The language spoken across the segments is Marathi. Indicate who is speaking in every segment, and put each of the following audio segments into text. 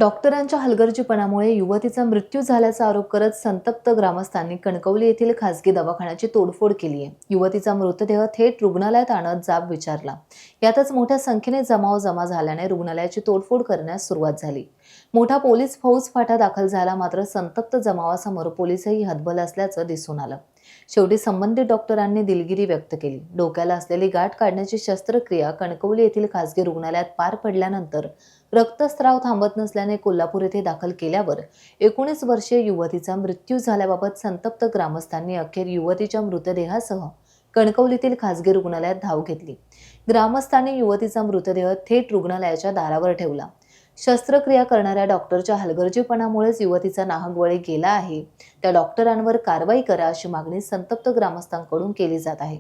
Speaker 1: डॉक्टरांच्या हलगर्जीपणामुळे युवतीचा मृत्यू झाल्याचा आरोप करत संतप्त ग्रामस्थांनी कणकवली येथील खासगी दवाखान्याची तोडफोड केली आहे। युवतीचा मृतदेह थेट रुग्णालयात आणत जाब विचारला। यातच मोठ्या संख्येने जमा झाल्याने रुग्णालयाची तोडफोड करण्यास सुरुवात झाली। मोठा पोलीस फौजफाटा दाखल झाला, मात्र संतप्त जमावासमोर पोलीसही हतबल असल्याचं दिसून आलं। शेवटी संबंधित डॉक्टरांनी दिलगिरी व्यक्त केली। डोक्याला असलेली गाठ काढण्याची शस्त्रक्रिया कणकवली येथील खासगी रुग्णालयात पार पडल्यानंतर रक्तस्राव थांबत नसल्याने कोल्हापूर येथे दाखल केल्यावर 19 वर्षीय युवतीचा मृत्यू झाल्याबाबत संतप्त ग्रामस्थांनी अखेर युवतीच्या मृतदेहासह कणकवलीतील खासगी रुग्णालयात धाव घेतली। ग्रामस्थांनी युवतीचा मृतदेह थेट रुग्णालयाच्या दारावर ठेवला। शस्त्रक्रिया करणाऱ्या डॉक्टरच्या हलगर्जीपणामुळेच युवतीचा नाहक बळी गेला आहे। त्या डॉक्टरांवर कारवाई करा अशी मागणी संतप्त ग्रामस्थांकडून केली जात आहे।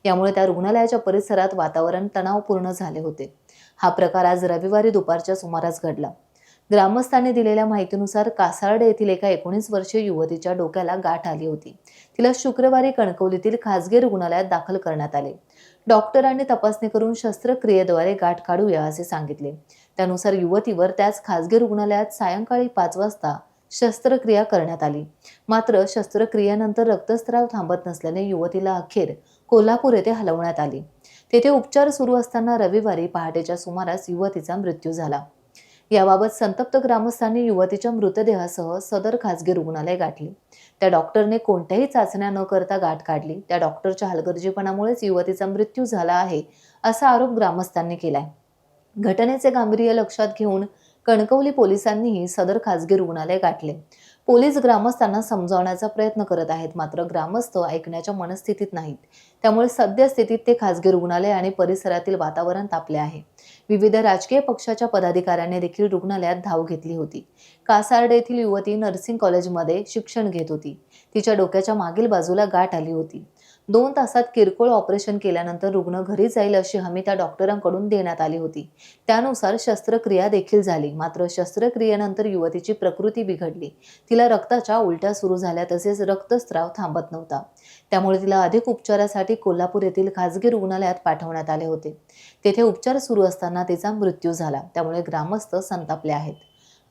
Speaker 1: यामुळे त्या रुग्णालयाच्या परिसरात वातावरण तणावपूर्ण झाले होते। हा प्रकार आज रविवारी दुपारच्या सुमारास घडला। ग्रामस्थांनी दिलेल्या माहितीनुसार कासार्डे येथील एका 19 वर्षीय युवतीच्या डोक्याला गाठ आली होती। तिला शुक्रवारी कणकवलीतील खासगी रुग्णालयात दाखल करण्यात आले। डॉक्टरांनी तपासणी करून शस्त्रक्रियेद्वारे गाठ काढूया असे सांगितले। त्यानुसार युवतीवर त्याच खासगी रुग्णालयात सायंकाळी 5 वाजता शस्त्रक्रिया करण्यात आली। मात्र शस्त्रक्रियेनंतर रक्तस्राव थांबत नसल्याने युवतीला अखेर कोल्हापूर येथे हलवण्यात आले। तेथे उपचार सुरू असताना रविवारी पहाटेच्या सुमारास युवतीचा मृत्यू झाला। याबाबत संतप्त ग्रामस्थांनी युवतीच्या मृतदेहासह सदर खासगी रुग्णालय गाठले। त्या डॉक्टरने कोणत्याही चाचण्या न करता गाठ काढली। त्या डॉक्टरच्या हलगर्जीपणामुळेच युवतीचा मृत्यू झाला आहे असा आरोप ग्रामस्थांनी केलाय। घटनेचे गांभीर्य लक्षात घेऊन कणकवली पोलिसांनीही सदर खासगी रुग्णालय गाठले। पोलीस ग्रामस्थांना समजावण्याचा प्रयत्न करत आहेत, मात्र ग्रामस्थ ऐकण्याच्या मनस्थितीत नाहीत। त्यामुळे सद्यस्थितीत ते खासगी रुग्णालय आणि परिसरातील वातावरण तापले आहे। विविध राजकीय पक्षाच्या पदाधिकाऱ्यांनी देखील रुग्णालयात धाव घेतली होती। कासार्डे येथील युवती नर्सिंग कॉलेजमध्ये शिक्षण घेत होती। तिच्या डोक्याच्या मागील बाजूला गाठ आली होती। 2 तासात किरकोळ ऑपरेशन केल्यानंतर रुग्ण घरी जाईल अशी हमी त्या डॉक्टरांकडून देण्यात आली होती। त्यानुसार शस्त्रक्रिया देखील झाली, मात्र शस्त्रक्रियेनंतर युवतीची प्रकृती बिघडली। तिला रक्ताच्या उलट्या सुरू झाल्या, तसेच रक्तस्राव थांबत नव्हता। त्यामुळे तिला अधिक उपचारासाठी कोल्हापूर येथील खासगी रुग्णालयात पाठवण्यात आले होते। तेथे उपचार सुरू असताना तिचा मृत्यू झाला। त्यामुळे ग्रामस्थ संतापले आहेत।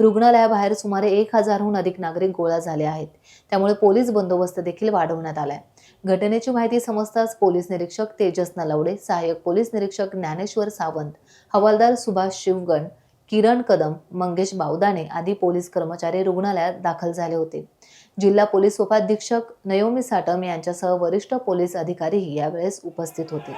Speaker 1: रुग्णालयाबाहेर सुमारे 1000हून अधिक नागरिक गोळा झाले आहेत। त्यामुळे पोलीस बंदोबस्त देखील वाढवण्यात आलाय। घटनेची माहिती समजताच पोलीस निरीक्षक तेजस नलवडे, सहाय्यक पोलीस निरीक्षक ज्ञानेश्वर सावंत, हवालदार सुभाष शिवगण, किरण कदम, मंगेश बावदाने आदी पोलीस कर्मचारी रुग्णालयात दाखल झाले होते। जिल्हा पोलीस उपाधीक्षक नयोमी साटम यांच्यासह वरिष्ठ पोलीस अधिकारीही यावेळेस उपस्थित होते।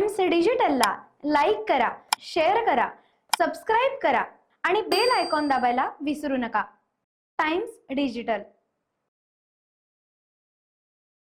Speaker 2: टाइम्स डिजिटलला लाईक करा, शेअर करा, सबस्क्राईब करा आणि बेल आयकॉन दाबायला विसरू नका. Times digital.